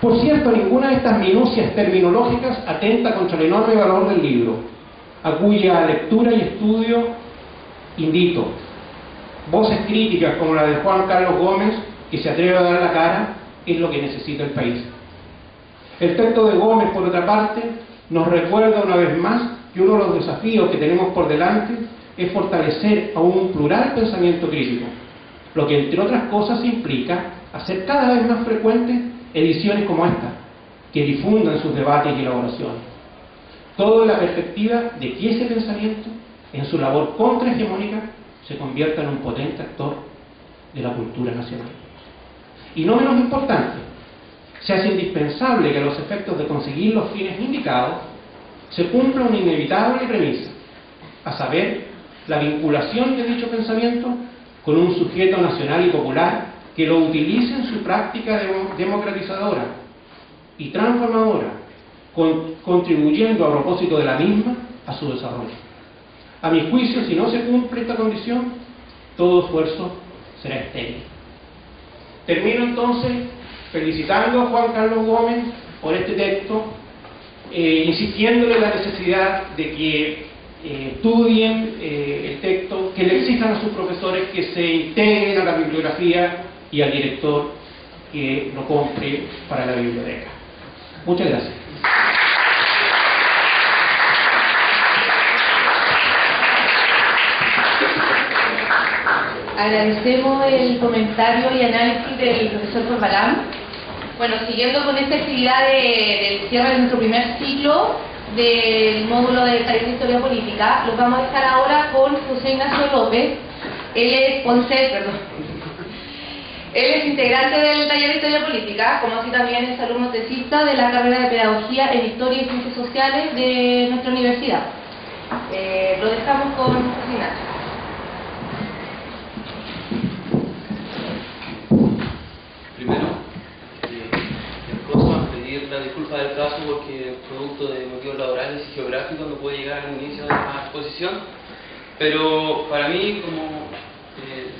Por cierto, ninguna de estas minucias terminológicas atenta contra el enorme valor del libro, a cuya lectura y estudio invito. Voces críticas como la de Juan Carlos Gómez, que se atreve a dar la cara, es lo que necesita el país. El texto de Gómez, por otra parte, nos recuerda una vez más que uno de los desafíos que tenemos por delante es fortalecer a un plural pensamiento crítico, lo que entre otras cosas implica hacer cada vez más frecuentes ediciones como esta, que difundan sus debates y elaboraciones. Todo en la perspectiva de que ese pensamiento, en su labor contrahegemónica, se convierta en un potente actor de la cultura nacional. Y no menos importante, se hace indispensable que a los efectos de conseguir los fines indicados se cumpla una inevitable premisa, a saber, la vinculación de dicho pensamiento con un sujeto nacional y popular que lo utilice en su práctica democratizadora y transformadora, contribuyendo a propósito de la misma a su desarrollo. A mi juicio, si no se cumple esta condición, todo esfuerzo será estéril. Termino entonces felicitando a Juan Carlos Gómez por este texto, insistiéndole en la necesidad de que estudien el texto, que le exijan a sus profesores que se integren a la bibliografía y al director que lo compre para la biblioteca. Muchas gracias. Agradecemos el comentario y análisis del profesor Corbalán. Bueno, siguiendo con esta actividad del cierre de nuestro primer ciclo del módulo de Taller de Historia Política, los vamos a dejar ahora con José Ignacio López. Él es integrante del Taller de Historia Política, como así también es alumno tesista de la carrera de Pedagogía en Historia y Ciencias Sociales de nuestra universidad. Lo dejamos con José Ignacio. Primero, pedir la disculpa del caso porque producto de motivos laborales y geográficos no pude llegar al inicio de la exposición, pero para mí, como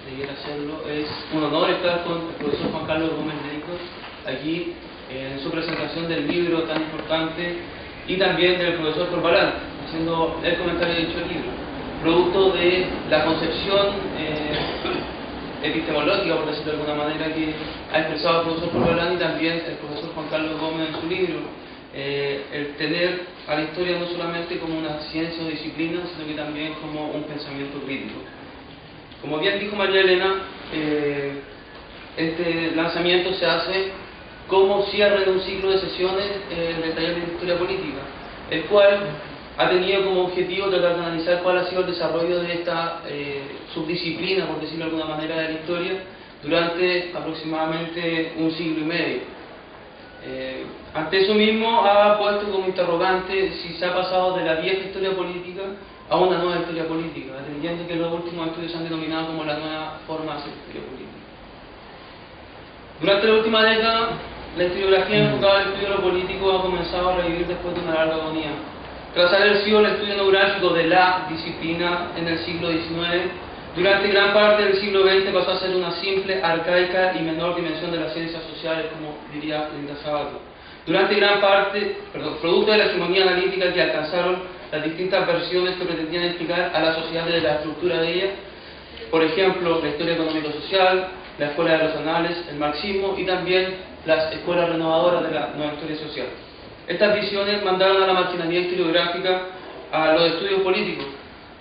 debiera hacerlo, es un honor estar con el profesor Juan Carlos Gómez Méndez aquí en su presentación del libro tan importante y también del profesor Corbalán, haciendo el comentario de dicho libro, producto de la concepción epistemológica, por decirlo de alguna manera, que ha expresado el profesor Corbalán y también el profesor Juan Carlos Gómez en su libro, el tener a la historia no solamente como una ciencia o disciplina, sino que también como un pensamiento crítico. Como bien dijo María Elena, este lanzamiento se hace como cierre de un ciclo de sesiones del Taller de Historia Política, el cual ha tenido como objetivo tratar de analizar cuál ha sido el desarrollo de esta subdisciplina, por decirlo de alguna manera, de la historia durante aproximadamente un siglo y medio. Ante eso mismo ha puesto como interrogante si se ha pasado de la vieja historia política a una nueva historia política, atendiendo que los últimos estudios se han denominado como la nueva forma de hacer historia política. Durante la última década, la historiografía enfocada al estudio de lo político ha comenzado a revivir después de una larga agonía. Tras haber sido el estudio neurálgico de la disciplina en el siglo XIX, durante gran parte del siglo XX pasó a ser una simple, arcaica y menor dimensión de las ciencias sociales, como diría Linda Sabato. Durante gran parte, producto de la hegemonía analítica que alcanzaron las distintas versiones que pretendían explicar a la sociedad desde la estructura de ella, por ejemplo, la historia económico-social, la escuela de los anales, el marxismo y también las escuelas renovadoras de la nueva historia social. Estas visiones mandaron a la marginalidad historiográfica a los estudios políticos,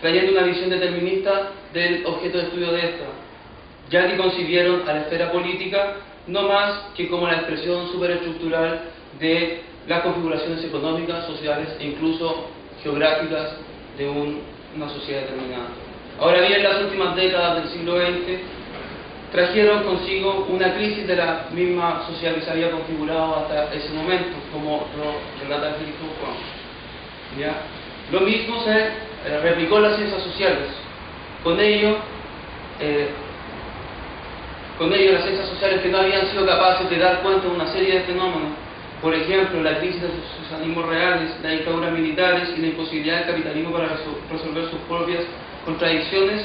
trayendo una visión determinista del objeto de estudio de esta, ya que concibieron a la esfera política no más que como la expresión superestructural de las configuraciones económicas, sociales e incluso geográficas de una sociedad determinada. Ahora bien, las últimas décadas del siglo XX trajeron consigo una crisis de la misma sociedad que se había configurado hasta ese momento, como lo relata el hijo Juan. ¿Ya? Lo mismo se replicó en las ciencias sociales. Con ello, las ciencias sociales que no habían sido capaces de dar cuenta de una serie de fenómenos, por ejemplo, la crisis de sus socialismos reales, las dictaduras militares y la imposibilidad del capitalismo para resolver sus propias contradicciones,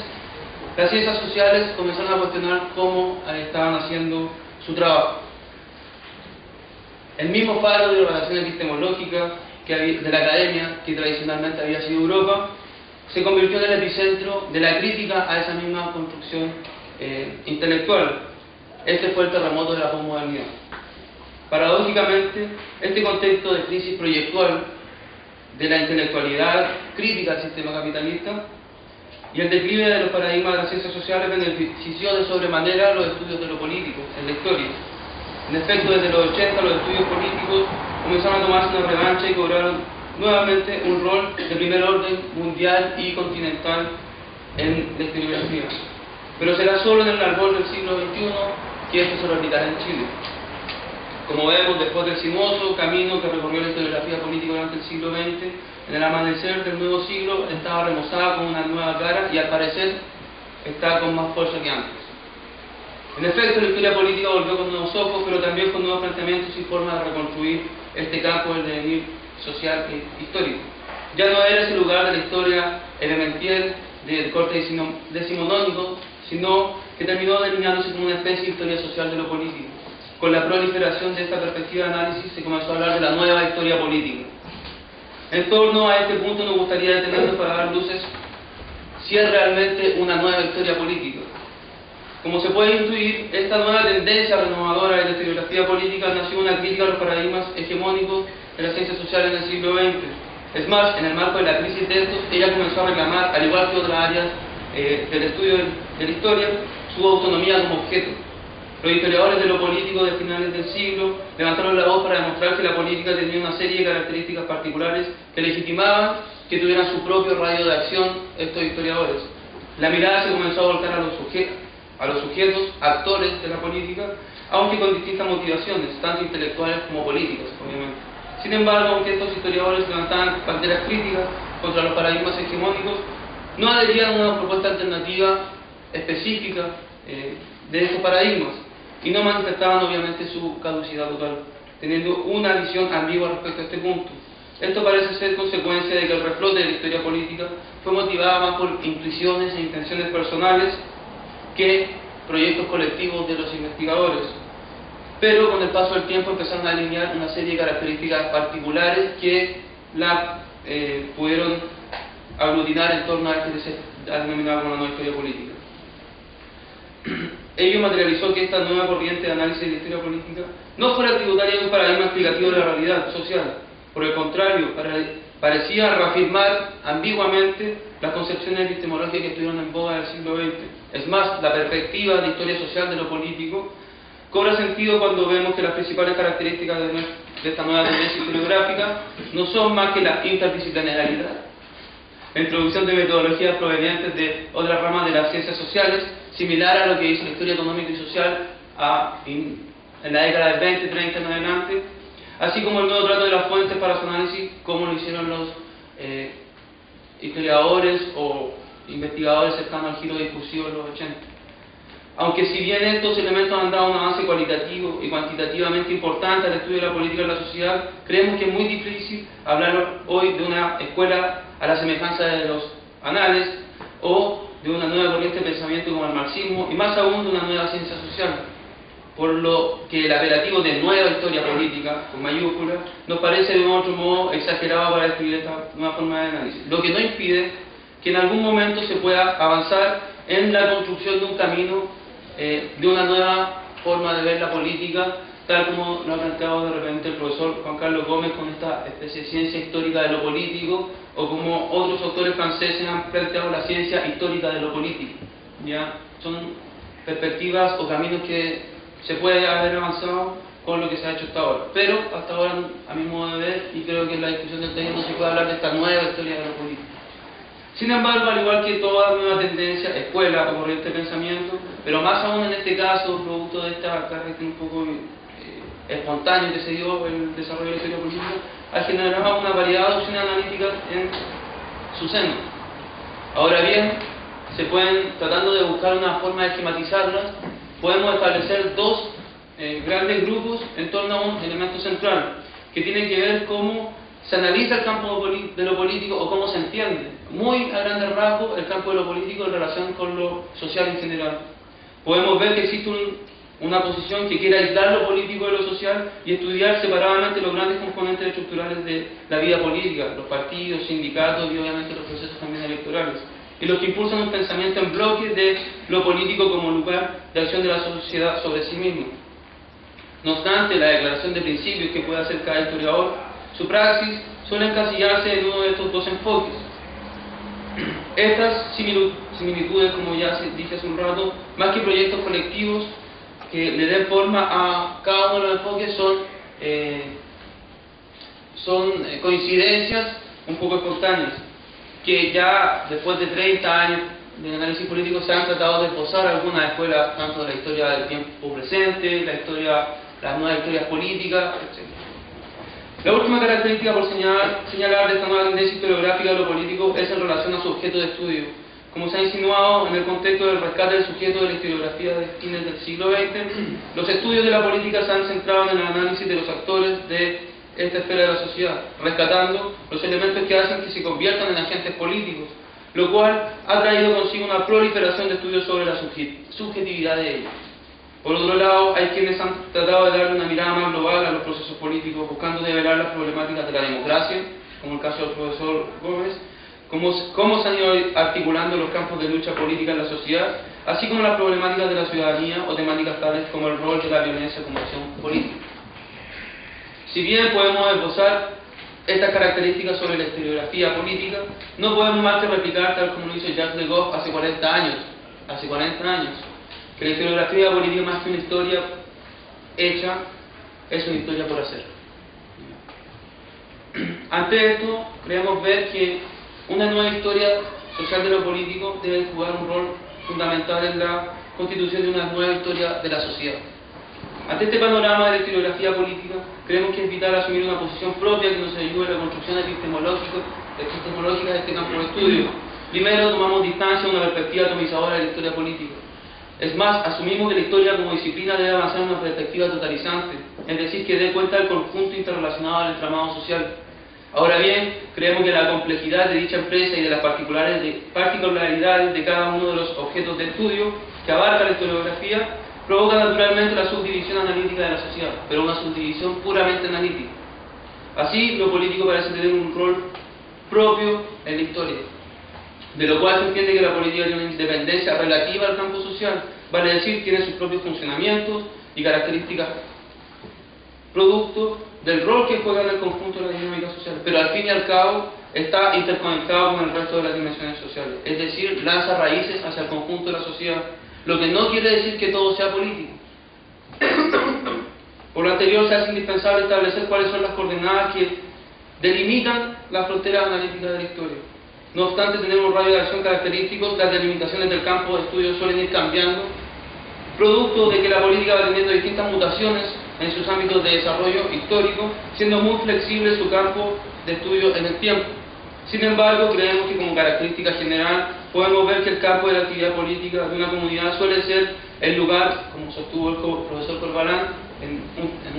las ciencias sociales comenzaron a cuestionar cómo estaban haciendo su trabajo. El mismo faro de relación epistemológica de la academia, que tradicionalmente había sido Europa, se convirtió en el epicentro de la crítica a esa misma construcción intelectual. Este fue el terremoto de la posmodernidad. Paradójicamente, este contexto de crisis proyectual de la intelectualidad crítica al sistema capitalista y el declive de los paradigmas de las ciencias sociales benefició de sobremanera los estudios de lo político en la historia. En efecto, desde los 80 los estudios políticos comenzaron a tomarse una revancha y cobraron nuevamente un rol de primer orden mundial y continental en la historiografía. Pero será solo en el árbol del siglo XXI que esto se replicará en Chile. Como vemos, después del sinuoso camino que recorrió la historiografía política durante el siglo XX, en el amanecer del nuevo siglo estaba remozada con una nueva cara y al parecer está con más fuerza que antes. En efecto, la historia política volvió con nuevos ojos, pero también con nuevos planteamientos y formas de reconstruir este campo del devenir social e histórico. Ya no era ese lugar de la historia elemential del corte decimonónico, sino que terminó delineándose como una especie de historia social de lo político. Con la proliferación de esta perspectiva de análisis se comenzó a hablar de la nueva historia política. En torno a este punto nos gustaría detenernos para dar luces si es realmente una nueva historia política. Como se puede intuir, esta nueva tendencia renovadora de la historiografía política nació una crítica a los paradigmas hegemónicos de las ciencias sociales en el siglo XX. Es más, en el marco de la crisis de estos, ella comenzó a reclamar, al igual que otras áreas del estudio de la historia, su autonomía como objeto. Los historiadores de lo político de finales del siglo levantaron la voz para demostrar que la política tenía una serie de características particulares que legitimaban que tuvieran su propio radio de acción estos historiadores. La mirada se comenzó a volcar a los sujetos, actores de la política, aunque con distintas motivaciones, tanto intelectuales como políticas, obviamente. Sin embargo, aunque estos historiadores levantaban banderas críticas contra los paradigmas hegemónicos, no adherían a una propuesta alternativa específica de estos paradigmas y no manifestaban obviamente su caducidad total, teniendo una visión ambigua respecto a este punto. Esto parece ser consecuencia de que el reflote de la historia política fue motivada más por intuiciones e intenciones personales que proyectos colectivos de los investigadores. Pero con el paso del tiempo empezaron a alinear una serie de características particulares que la pudieron aglutinar en torno a este que se ha denominado como la nueva historia política. Ello materializó que esta nueva corriente de análisis de la historia política no fuera tributaria de un paradigma explicativo de la realidad social. Por el contrario, parecía reafirmar ambiguamente las concepciones epistemológicas que estuvieron en boga del siglo XX. Es más, la perspectiva de historia social de lo político cobra sentido cuando vemos que las principales características de esta nueva tendencia historiográfica no son más que la interdisciplinariedad, la introducción de metodologías provenientes de otras ramas de las ciencias sociales, similar a lo que hizo la historia económica y social en la década del 20, 30 en adelante, así como el nuevo trato de las fuentes para su análisis, como lo hicieron los historiadores o investigadores cercanos al giro discursivo de los 80. Aunque si bien estos elementos han dado un avance cualitativo y cuantitativamente importante al estudio de la política de la sociedad, creemos que es muy difícil hablar hoy de una escuela a la semejanza de los anales o de una nueva corriente de pensamiento como el marxismo y más aún de una nueva ciencia social, por lo que el apelativo de nueva historia política, con mayúsculas, nos parece de un otro modo exagerado para describir esta nueva forma de análisis, lo que no impide que en algún momento se pueda avanzar en la construcción de un camino, de una nueva forma de ver la política, tal como lo ha planteado de repente el profesor Juan Carlos Gómez con esta especie de ciencia histórica de lo político, o como otros autores franceses han planteado la ciencia histórica de lo político. ¿Ya? Son perspectivas o caminos que se puede haber avanzado con lo que se ha hecho hasta ahora, pero hasta ahora, a mi modo de ver, y creo que en la discusión del taller no se puede hablar de esta nueva historia de lo político. Sin embargo, al igual que toda nueva tendencia, escuela o corriente de pensamiento, pero más aún en este caso, producto de esta carácter un poco espontáneo que se dio el desarrollo de la historia política, ha generado una variedad de opciones analíticas en su seno. Ahora bien, se pueden, tratando de buscar una forma de esquematizarlas, podemos establecer dos grandes grupos en torno a un elemento central, que tiene que ver cómo se analiza el campo de lo político o cómo se entiende, muy a grandes rasgos, el campo de lo político en relación con lo social en general. Podemos ver que existe una posición que quiere aislar lo político de lo social y estudiar separadamente los grandes componentes estructurales de la vida política, los partidos, sindicatos y obviamente los procesos también electorales, y los que impulsan un pensamiento en bloque de lo político como lugar de acción de la sociedad sobre sí mismo. No obstante, la declaración de principios que puede hacer cada historiador, su praxis suele encasillarse en uno de estos dos enfoques. Estas similitudes, como ya dije hace un rato, más que proyectos colectivos que le den forma a cada uno de los enfoques, son coincidencias un poco espontáneas, que ya después de 30 años de análisis político se han tratado de esbozar algunas escuelas, tanto de la historia del tiempo presente, las nuevas historias políticas, etc. La última característica por señalar de esta nueva tendencia historiográfica de lo político es en relación a su objeto de estudio. Como se ha insinuado en el contexto del rescate del sujeto de la historiografía de fines del siglo XX, los estudios de la política se han centrado en el análisis de los actores de esta esfera de la sociedad, rescatando los elementos que hacen que se conviertan en agentes políticos, lo cual ha traído consigo una proliferación de estudios sobre la subjetividad de ellos. Por otro lado, hay quienes han tratado de darle una mirada más global a los procesos políticos, buscando develar las problemáticas de la democracia, como el caso del profesor Gómez, cómo se han ido articulando los campos de lucha política en la sociedad, así como las problemáticas de la ciudadanía o temáticas tales como el rol de la violencia como acción política. Si bien podemos esbozar estas características sobre la historiografía política, no podemos más que replicar, tal como lo hizo Jacques Le Goff hace 40 años, que la historiografía política, más que una historia hecha, es una historia por hacer. Ante esto, creemos ver que una nueva historia social de lo político debe jugar un rol fundamental en la constitución de una nueva historia de la sociedad. Ante este panorama de la historiografía política, creemos que es vital asumir una posición propia que nos ayude en la construcción epistemológica de este campo de estudio. Primero, tomamos distancia de una perspectiva atomizadora de la historia política. Es más, asumimos que la historia como disciplina debe avanzar en una perspectiva totalizante, es decir, que dé cuenta del conjunto interrelacionado del entramado social. Ahora bien, creemos que la complejidad de dicha empresa y de las particularidades de cada uno de los objetos de estudio que abarca la historiografía provoca naturalmente la subdivisión analítica de la sociedad, pero una subdivisión puramente analítica. Así, lo político parece tener un rol propio en la historia, de lo cual se entiende que la política tiene una independencia relativa al campo social, vale decir, tiene sus propios funcionamientos y características producto del rol que juega en el conjunto de la dinámica social, pero al fin y al cabo está interconectado con el resto de las dimensiones sociales, es decir, lanza raíces hacia el conjunto de la sociedad, lo que no quiere decir que todo sea político. Por lo anterior, se hace indispensable establecer cuáles son las coordenadas que delimitan las fronteras analíticas de la historia. No obstante, tenemos un radio de acción característicos, las delimitaciones del campo de estudio suelen ir cambiando, producto de que la política va teniendo distintas mutaciones en sus ámbitos de desarrollo histórico, siendo muy flexible su campo de estudio en el tiempo. Sin embargo, creemos que como característica general podemos ver que el campo de la actividad política de una comunidad suele ser el lugar, como sostuvo el profesor Corbalán en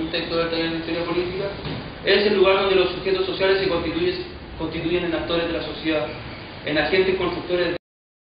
un texto del taller de historia política, es el lugar donde los sujetos sociales se constituyen en actores de la sociedad, en agentes constructores